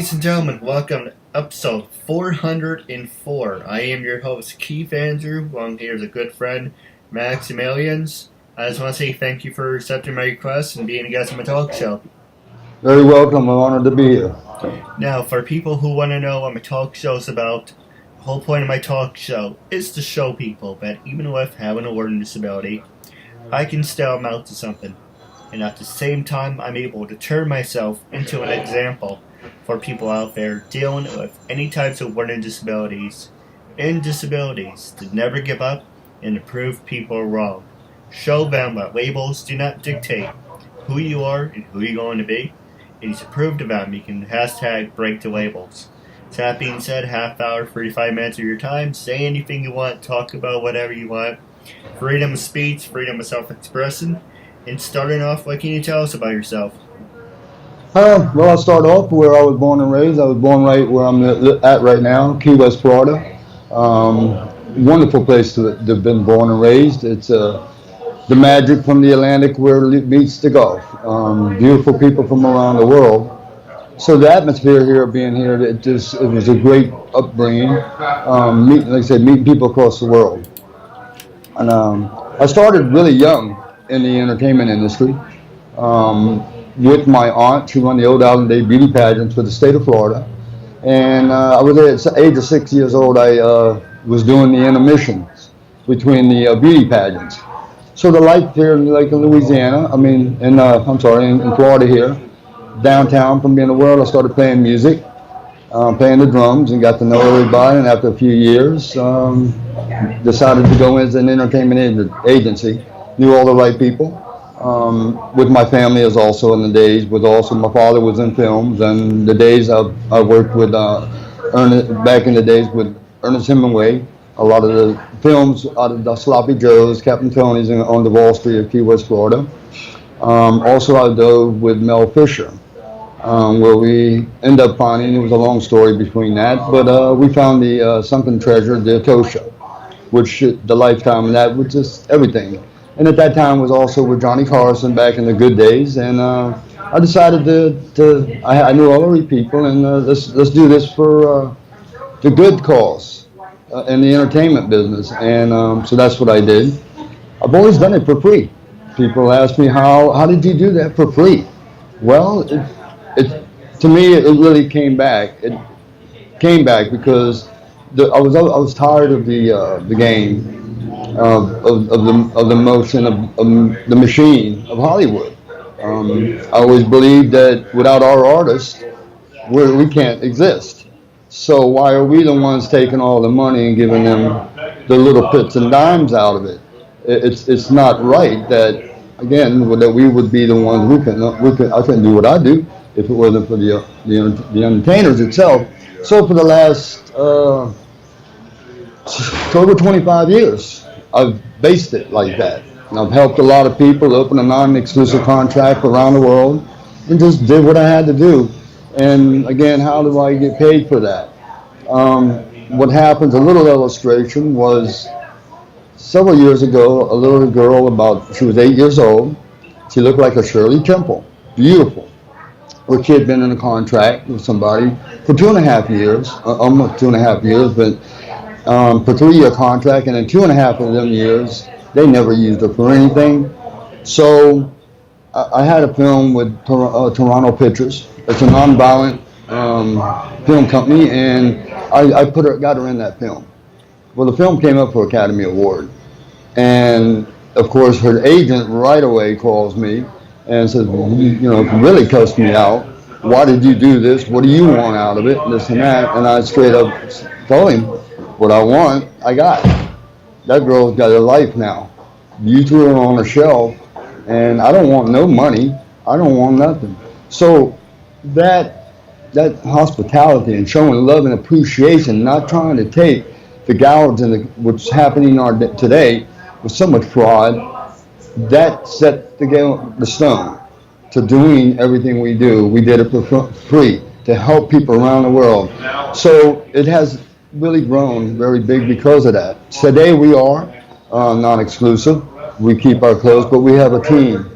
Ladies and gentlemen, welcome to episode 404. I am your host, Keith Andrew. I'm here with a good friend, Maximilians. I just want to say thank you for accepting my request and being a guest on my talk show. Very welcome. I'm honored to be here. Now, for people who want to know what my talk show is about, the whole point of my talk show is to show people that even with having a learning disability, I can still amount to something. And at the same time, I'm able to turn myself into an example for people out there dealing with any types of learning disabilities and disabilities to never give up and to prove people wrong. Show them that labels do not dictate who you are and who you're going to be. And to prove to them, you can hashtag break the labels. So that being said, half hour, 45 minutes of your time, say anything you want, talk about whatever you want. Freedom of speech, freedom of self-expression. And starting off, what can you tell us about yourself? Well, I'll start off where I was born and raised. I was born right where I'm at right now, Key West, Florida. Wonderful place to have been born and raised. It's the magic from the Atlantic where it meets the Gulf. Beautiful people from around the world. So the atmosphere here, being here, it was a great upbringing. Like I said, meeting people across the world. And I started really young in the entertainment industry. With my aunt, who run the Old Island Day beauty pageants for the state of Florida. And I was at the age of 6 years old, I was doing the intermissions between the beauty pageants. So the life here, like in Louisiana, in Florida here, downtown from being the world, I started playing music, playing the drums, and got to know everybody. And after a few years, decided to go into an entertainment agency, knew all the right people. With my family as also in the days, my father was in films, and the days I worked with back in the days with Ernest Hemingway, a lot of the films out of the Sloppy Joes, Captain Tony's on the Wall Street of Key West, Florida. Also I dove with Mel Fisher, where we ended up finding, it was a long story between that, but we found the sunken treasure, the Etosha, which the lifetime of that was just everything. And at that time was also with Johnny Carson back in the good days, and I decided I knew all the right people, and let's do this for the good cause in the entertainment business, and so that's what I did. I've always done it for free. People ask me how did you do that for free? Well, it to me it really came back. It came back because I was tired of the game. Of the motion of the machine of Hollywood. I always believed that without our artists, we can't exist. So why are we the ones taking all the money and giving them the little bits and dimes out of it? It's not right that, again, that we would be the ones I couldn't do what I do if it wasn't for the entertainers itself. So for the last over 25 years. I've based it like that. And I've helped a lot of people open a non-exclusive contract around the world and just did what I had to do. And again, how do I get paid for that? What happens, a little illustration, was several years ago, a little girl she was 8 years old. She looked like a Shirley Temple, beautiful. Her kid had been in a contract with somebody for 2.5 years, almost 2.5 years, but for 3-year contract, and in 2.5 of them years, they never used her for anything. So I had a film with Toronto Pictures. It's a non-violent film company, and I got her in that film. Well, the film came up for Academy Award, and of course, her agent right away calls me and says, really cussed me out. Why did you do this? What do you want out of it? And this and that. And I straight up told him, what I want, I got. That girl's got a life now. You threw her on a shelf, and I don't want no money. I don't want nothing. So that hospitality and showing love and appreciation, not trying to take the gouge and what's happening today with so much fraud, that set the stone to doing everything we do. We did it for free to help people around the world. So it has really grown very big because of that. Today we are non-exclusive. We keep our clothes, but we have a team.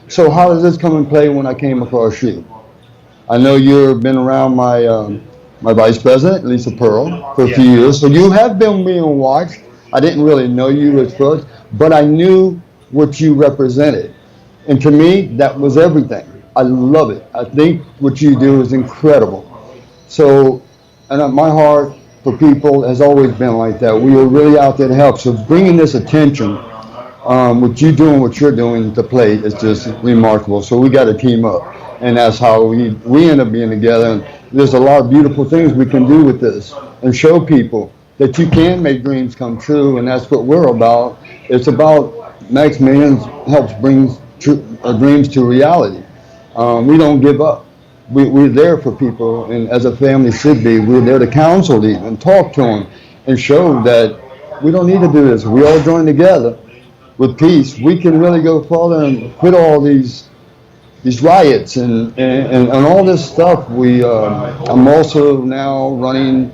So how does this come in play when I came across you? I know you've been around my vice president, Lisa Pearl, for a Yeah. few years, so you have been being watched. I didn't really know you at first, but I knew what you represented. And to me, that was everything. I love it. I think what you do is incredible. So, and my heart for people has always been like that. We are really out there to help. So bringing this attention, what you doing, what you're doing to play is just remarkable. So we got to team up, and that's how we end up being together. And there's a lot of beautiful things we can do with this, and show people that you can make dreams come true, and that's what we're about. It's about Max Millions helps bring dreams to reality. We don't give up. We're there for people, and as a family should be, we're there to counsel them and talk to them and show that we don't need to do this. We all join together with peace. We can really go further and quit all these riots and all this stuff. I'm also now running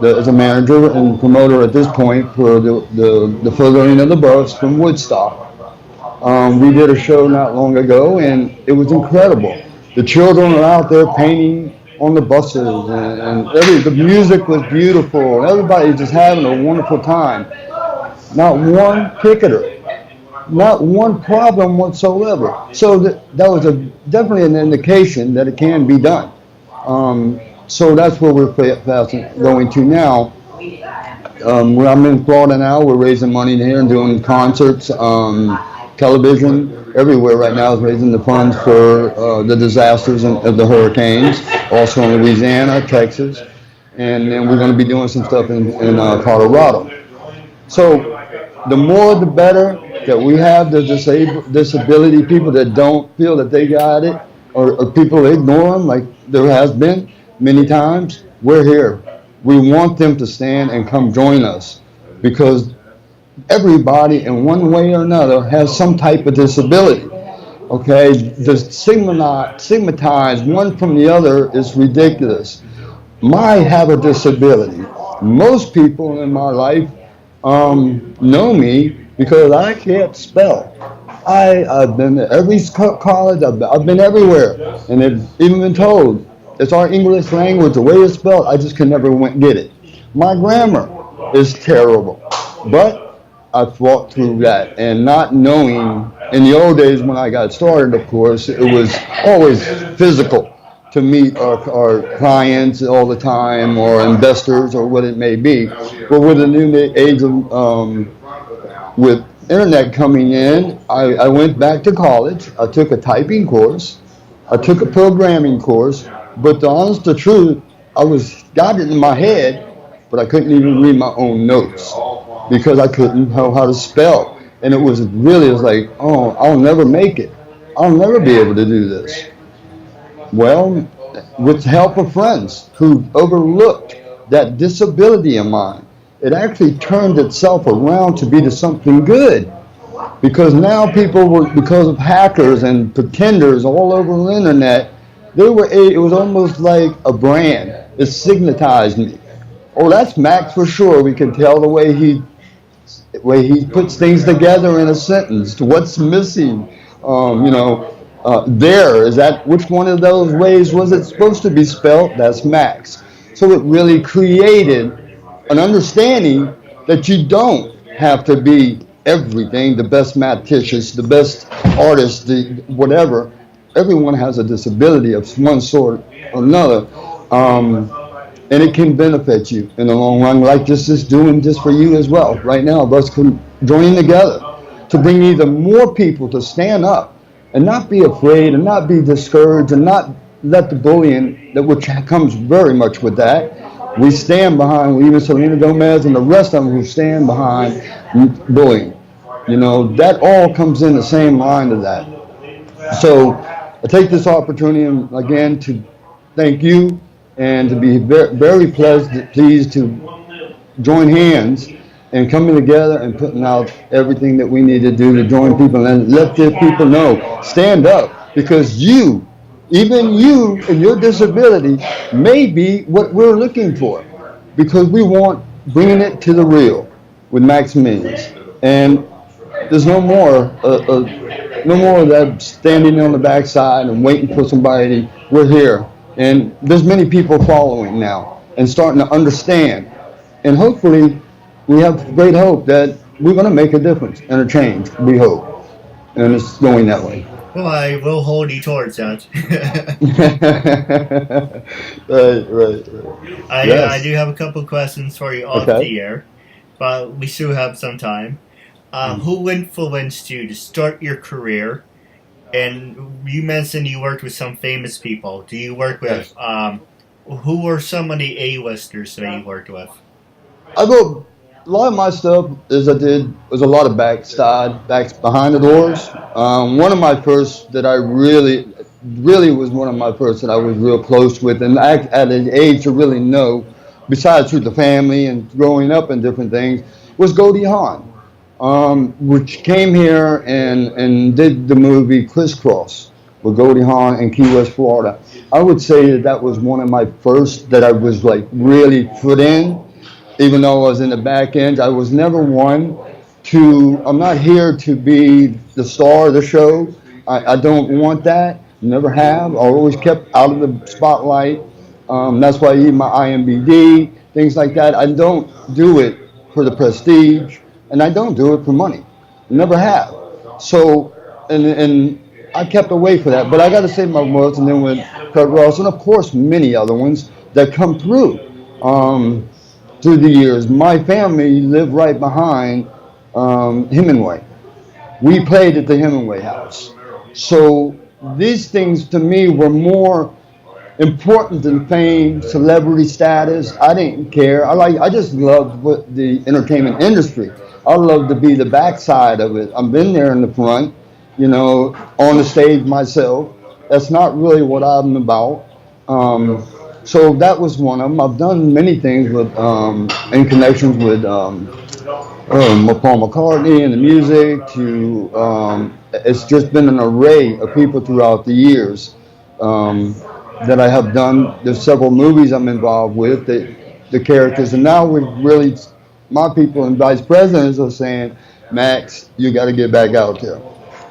as a manager and promoter at this point for the furthering of the bus from Woodstock. We did a show not long ago, and it was incredible. The children are out there painting on the buses, and the music was beautiful, and everybody just having a wonderful time. Not one picketer, not one problem whatsoever. So that was definitely an indication that it can be done. So that's where we're going to now. Where I'm in Florida now, we're raising money here and doing concerts, television, everywhere right now is raising the funds for the disasters of the hurricanes, also in Louisiana, Texas, and then we're going to be doing some stuff in Colorado. So the more the better that we have the disability people that don't feel that they got it, or people ignore them like there has been many times. We're here. We want them to stand and come join us, because everybody in one way or another has some type of disability. Okay, the stigmatize one from the other is ridiculous. I have a disability. Most people in my life know me because I can't spell. I've been to every college, I've been everywhere, and they've even been told it's our English language, the way it's spelled, I just can never get it. My grammar is terrible, but I fought through that, and not knowing, in the old days when I got started, of course, it was always physical to meet our clients all the time, or investors, or what it may be. But with the new age of with internet coming in, I went back to college. I took a typing course. I took a programming course. But the honest to truth, got it in my head, but I couldn't even read my own notes because I couldn't know how to spell. And it was like, oh, I'll never make it. I'll never be able to do this. Well, with the help of friends who overlooked that disability of mine, it actually turned itself around to be to something good. Because now because of hackers and pretenders all over the internet, it was almost like a brand. It signatized me. Oh, that's Max for sure. We can tell the way he puts things together in a sentence. What's missing? Which one of those ways was it supposed to be spelled? That's Max. So it really created an understanding that you don't have to be everything, the best mathematician, the best artist, whatever. Everyone has a disability of one sort or another, and it can benefit you in the long run, like this is doing this for you as well. Right now, us joining together to bring even more people to stand up and not be afraid and not be discouraged and not let the bullying, which comes very much with that. We stand behind, even Selena Gomez and the rest of them who stand behind bullying. That all comes in the same line to that. So I take this opportunity again to thank you and to be very, very pleased to join hands and coming together and putting out everything that we need to do to join people and let the people know. Stand up, because even you and your disability may be what we're looking for, because we want bringing it to the real with Max Millions. And there's no more of that standing on the backside and waiting for somebody. We're here. And there's many people following now and starting to understand. And hopefully, we have great hope that we're going to make a difference and a change. We hope, and it's going that way. Well, I will hold you towards that. Right. I Yes. do have a couple questions for you off Okay. the air, but we still have some time. Mm. Who influenced you to start your career? And you mentioned you worked with some famous people. Do you work with Yes. who were some of the A-listers that you worked with? I go. A lot of my stuff is I did was a lot of backside, backs behind the doors. One of my first that I really was one of my first that I was real close with, and at an age to really know, besides through the family and growing up and different things, was Goldie Hawn, which came here and did the movie Crisscross with Goldie Hawn in Key West, Florida. I would say that that was one of my first that I was like really put in, even though I was in the back end. I was never one to, I'm not here to be the star of the show. I don't want that, never have. I always kept out of the spotlight. That's why I eat my IMBD, things like that. I don't do it for the prestige, and I don't do it for money. Never have. So, and I kept away from that. But I got to say my words, and then with Kurt Ross, and of course many other ones that come um, through the years. My family lived right behind Hemingway. We played at the Hemingway house. So these things to me were more important than fame, celebrity status. I didn't care. I just loved what the entertainment industry. I love to be the backside of it. I've been there in the front, on the stage myself. That's not really what I'm about. So that was one of them. I've done many things with in connections with Paul McCartney and the music. It's just been an array of people throughout the years that I have done. There's several movies I'm involved with, the characters, and now we're really, my people and vice presidents are saying, Max, you got to get back out there.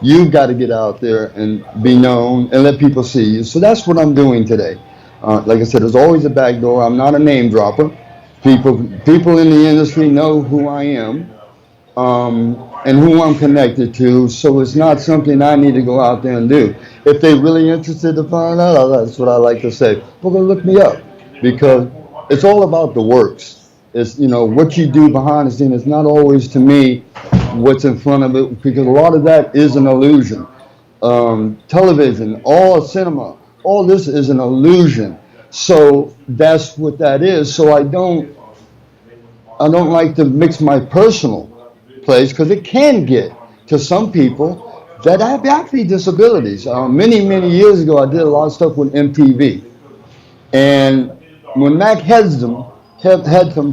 You've got to get out there and be known and let people see you. So that's what I'm doing today. Like I said, there's always a back door. I'm not a name dropper. People in the industry know who I am, and who I'm connected to. So it's not something I need to go out there and do. If they're really interested to find out, that's what I like to say. Well, then look me up, because it's all about the works. It's what you do behind the scenes. It's not always to me what's in front of it, because a lot of that is an illusion. Television, all cinema, all this is an illusion. So that's what that is. So I don't like to mix my personal place, because it can get to some people that have actually disabilities. Many years ago, I did a lot of stuff with MTV, and when Mac Headlam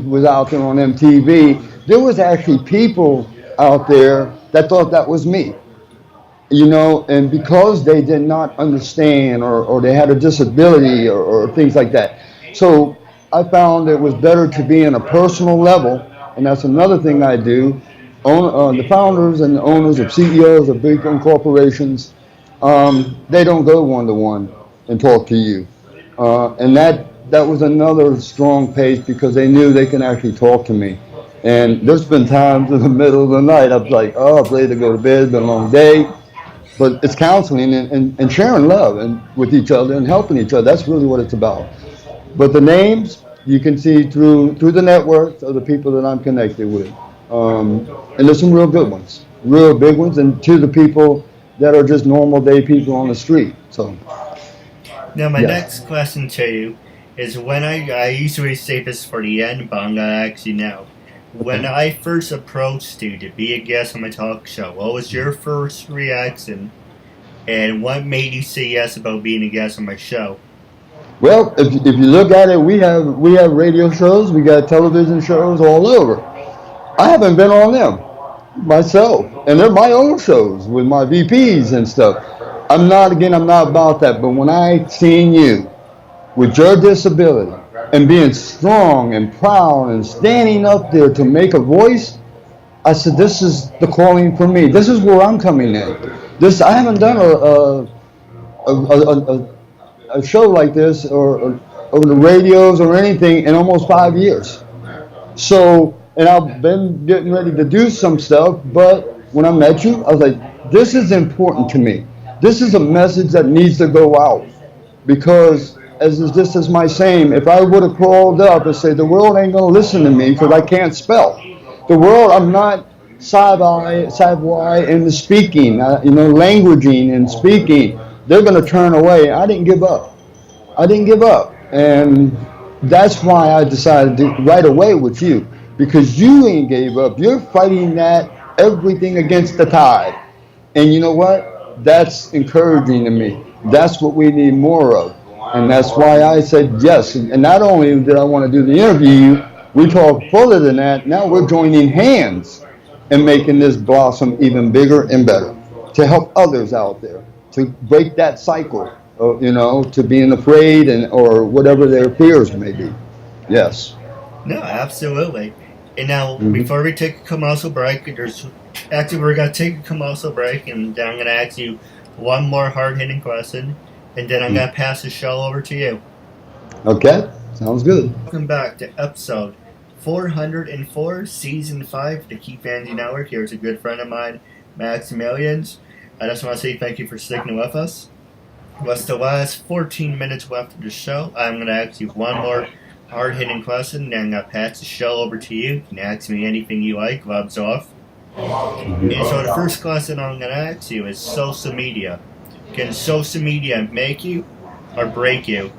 was out there on MTV, there was actually people out there that thought that was me. And because they did not understand, or they had a disability, or things like that. So I found it was better to be in a personal level, and that's another thing I do. The founders and the owners of CEOs of big corporations, they don't go one to one and talk to you, and that was another strong pace, because they knew they can actually talk to me. And there's been times in the middle of the night I'm like, oh, I'm ready to go to bed. It's been a long day. But it's counseling and sharing love and with each other and helping each other. That's really what it's about. But the names you can see through the networks of the people that I'm connected with. And there's some real good ones, real big ones, and to the people that are just normal day people on the street. So, Now, my yes. next question to you is, when I usually say this for the end, but I'm going to ask you now. When Okay. I first approached you to be a guest on my talk show, what was your first reaction, and what made you say yes about being a guest on my show? Well, if you look at it, we have radio shows, we got television shows all over. I haven't been on them myself, and they're my own shows with my VPs and stuff. I'm not about that. But when I seen you with your disability and being strong and proud and standing up there to make a voice, I said, this is the calling for me. This is where I'm coming in. I haven't done a a show like this or over the radios or anything in almost 5 years. So, and I've been getting ready to do some stuff, but when I met you, I was like, this is important to me. This is a message that needs to go out because, as is this is my saying, if I would have crawled up and said the world ain't gonna listen to me because I can't spell, the world I'm not savvy in the speaking, languaging and speaking, they're gonna turn away. I didn't give up. I didn't give up, and that's why I decided to right away with you because you ain't gave up. You're fighting that everything against the tide, and you know what? That's encouraging to me. That's what we need more of. And that's why I said yes. And not only did I want to do the interview, we talked further than that. Now we're joining hands and making this blossom even bigger and better to help others out there, to break that cycle, to being afraid or whatever their fears may be. Yes. No, absolutely. And now, before we take a commercial break, we're going to take a commercial break, and then I'm going to ask you one more hard-hitting question, and then I'm going to pass the show over to you. Okay, sounds good. Welcome back to episode 404, Season 5 of the Keep Fantasy Network. Here's a good friend of mine, Maximilians. I just want to say thank you for sticking with us. What's the last 14 minutes left of the show? I'm going to ask you one more hard-hitting question, then I'm going to pass the show over to you. You can ask me anything you like, gloves off. And so the first question I'm going to ask you is social media. Can social media make you or break you?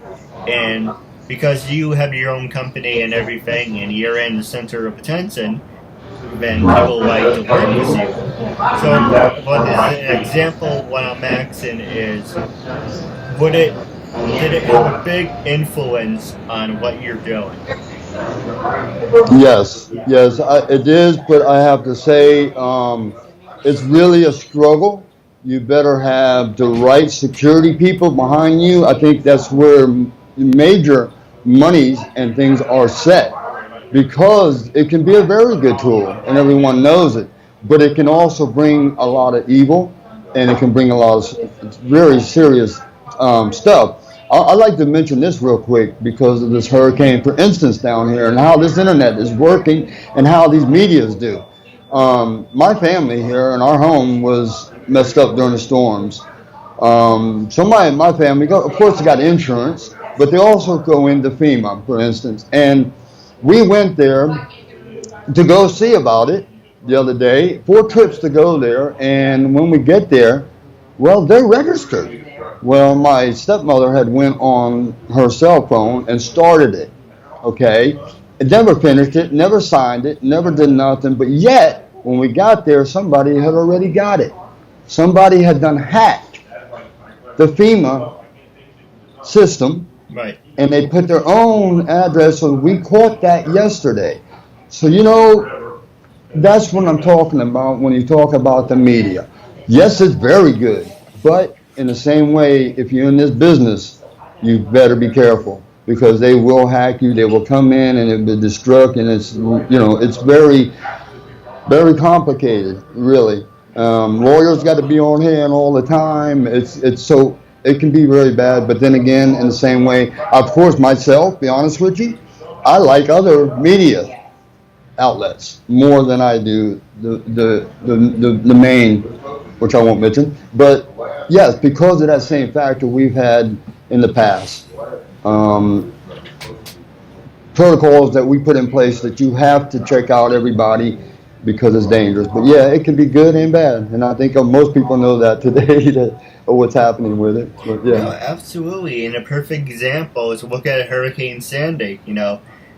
And because you have your own company and everything, and you're in the center of attention, then people like to work with you. So what is an example what I'm asking is, did it have a big influence on what you're doing? Yes, it is, but I have to say it's really a struggle. You better have the right security people behind you. I think that's where major monies and things are set because it can be a very good tool and everyone knows it, but it can also bring a lot of evil and it can bring a lot of very serious stuff. I'd like to mention this real quick because of this hurricane, for instance, down here and how this internet is working and how these medias do. My family here in our home was messed up during the storms. So my family, of course, they got insurance, but they also go into FEMA, for instance. And we went there to go see about it the other day, 4 trips to go there. And when we get there, well, they're registered. Well, my stepmother had went on her cell phone and started it, okay? It never finished it, never signed it, never did nothing. But yet, when we got there, somebody had already got it. Somebody had done hacked the FEMA system, right? And they put their own address. So we caught that yesterday. So that's what I'm talking about when you talk about the media. Yes, it's very good, but in the same way, if you're in this business, you better be careful because they will hack you. They will come in and it will destruct, and it's very, very complicated, really. Lawyers got to be on hand all the time. So it can be very bad. But then again, in the same way, of course, myself, be honest with you, I like other media outlets more than I do the main, which I won't mention. But yes, because of that same factor we've had in the past. Protocols that we put in place that you have to check out everybody because it's dangerous. But yeah, it can be good and bad. And I think most people know that today, or what's happening with it. But yeah. No, absolutely. And a perfect example is look at Hurricane Sandy,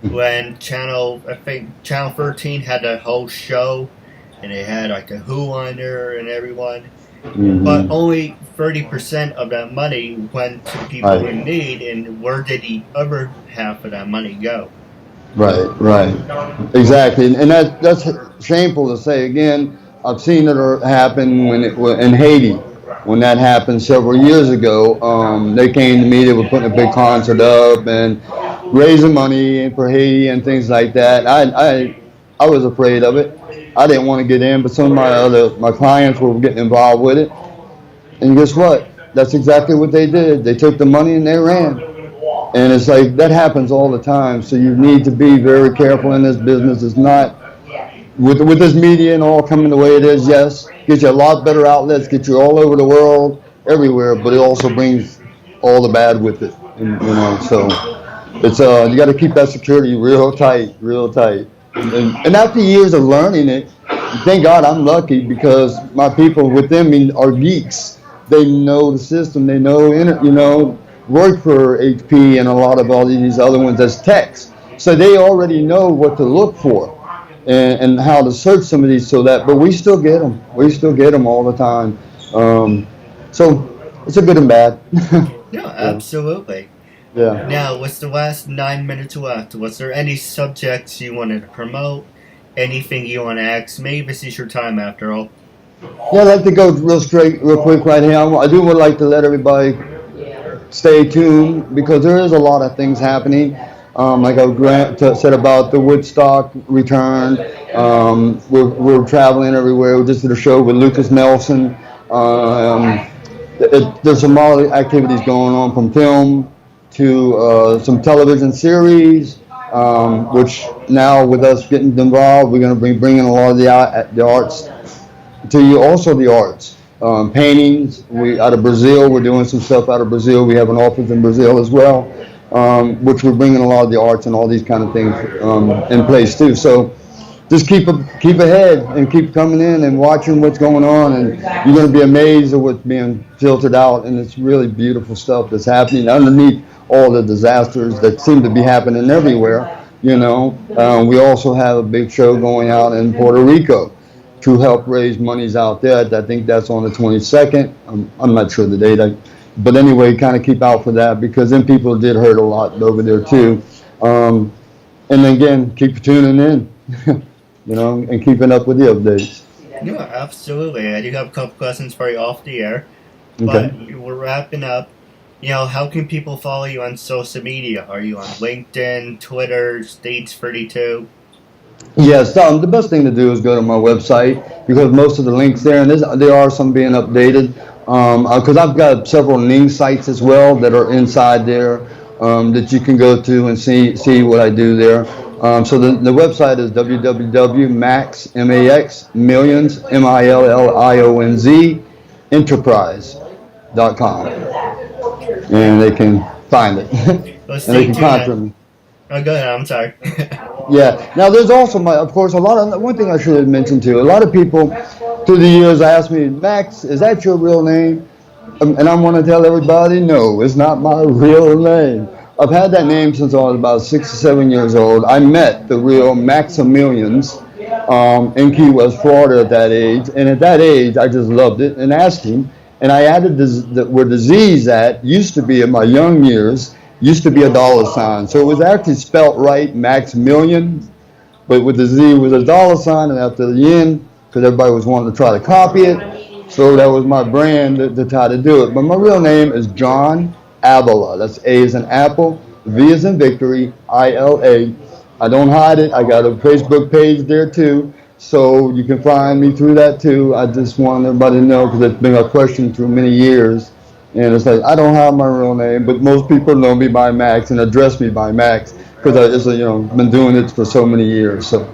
when Channel 13 had a whole show and they had like a Who on there and everyone. Mm-hmm. But only 30% of that money went to people in need, and where did the other half of that money go? Right. Exactly. And that's shameful to say. Again, I've seen it happen when it was in Haiti. When that happened several years ago, they came to me. They were putting a big concert up and raising money for Haiti and things like that. I was afraid of it. I didn't want to get in, but some of my clients were getting involved with it. And guess what? That's exactly what they did. They took the money and they ran. And it's like that happens all the time. So you need to be very careful in this business. It's not with this media and all coming the way it is. Yes, get you a lot better outlets, get you all over the world, everywhere. But it also brings all the bad with it. And, so it's you got to keep that security real tight, real tight. And after years of learning it, thank God I'm lucky because my people within me are geeks. They know the system. They know, work for HP and a lot of all these other ones as techs. So they already know what to look for and how to search some of these but we still get them. We still get them all the time. So it's a good and bad. No, absolutely. Yeah. Now, with the last 9 minutes left, was there any subjects you wanted to promote? Anything you want to ask me? This is your time after all. Yeah, I'd like to go real quick right here. I would like to let everybody stay tuned because there is a lot of things happening. Like I said about the Woodstock return. We're traveling everywhere. We just did a show with Lucas Nelson. There's some other activities going on from film to some television series, which now with us getting involved, we're going to be bringing a lot of the arts to you. Also the arts, paintings. We out of Brazil. We're doing some stuff out of Brazil. We have an office in Brazil as well, which we're bringing a lot of the arts and all these kind of things in place too. So just keep ahead and keep coming in and watching what's going on, and you're going to be amazed at what's being filtered out. And it's really beautiful stuff that's happening underneath all the disasters that seem to be happening everywhere. We also have a big show going out in Puerto Rico to help raise monies out there. I think that's on the 22nd. I'm not sure the date. But anyway, kind of keep out for that because then people did hurt a lot over there too. And then again, keep tuning in, and keeping up with the updates. Yeah, absolutely. I do have a couple questions for you off the air. Okay. But we're wrapping up. How can people follow you on social media? Are you on LinkedIn, Twitter, States 32? Yes, the best thing to do is go to my website because most of the links there, and there are some being updated, because I've got several Ning sites as well that are inside there that you can go to and see what I do there. So the website is www.max, M-A-X, millions, M-I-L-L-I-O-N-Z, enterprise.com. And they can find it. Well, and they can contact me. Oh, go ahead. I'm sorry. Yeah. Now, there's also, of course, one thing I should have mentioned too. A lot of people through the years ask me, Max, is that your real name? And I want to tell everybody, no, it's not my real name. I've had that name since I was about 6 or 7 years old. I met the real Maximilians in Key West, Florida at that age. And at that age, I just loved it and asked him. And I added where the Z's at used to be in my young years, used to be a $. So it was actually spelt right, Maximilian, but with the Z it was a $, and after the N, because everybody was wanting to try to copy it. So that was my brand to try to do it. But my real name is John Avila. That's A as in apple, V as in victory, I-L-A. I don't hide it. I got a Facebook page there too. So you can find me through that too. I just want everybody to know because it's been a question through many years. And it's like, I don't have my real name, but most people know me by Max and address me by Max because I've been doing it for so many years. So,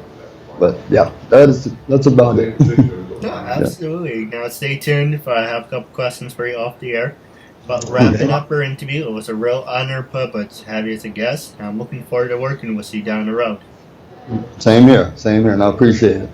but yeah, that's about it. No, absolutely. Yeah. Now stay tuned if I have a couple questions for you off the air. But wrapping up our interview, it was a real honor to have you as a guest. I'm looking forward to working with you down the road. Same here, and I appreciate it.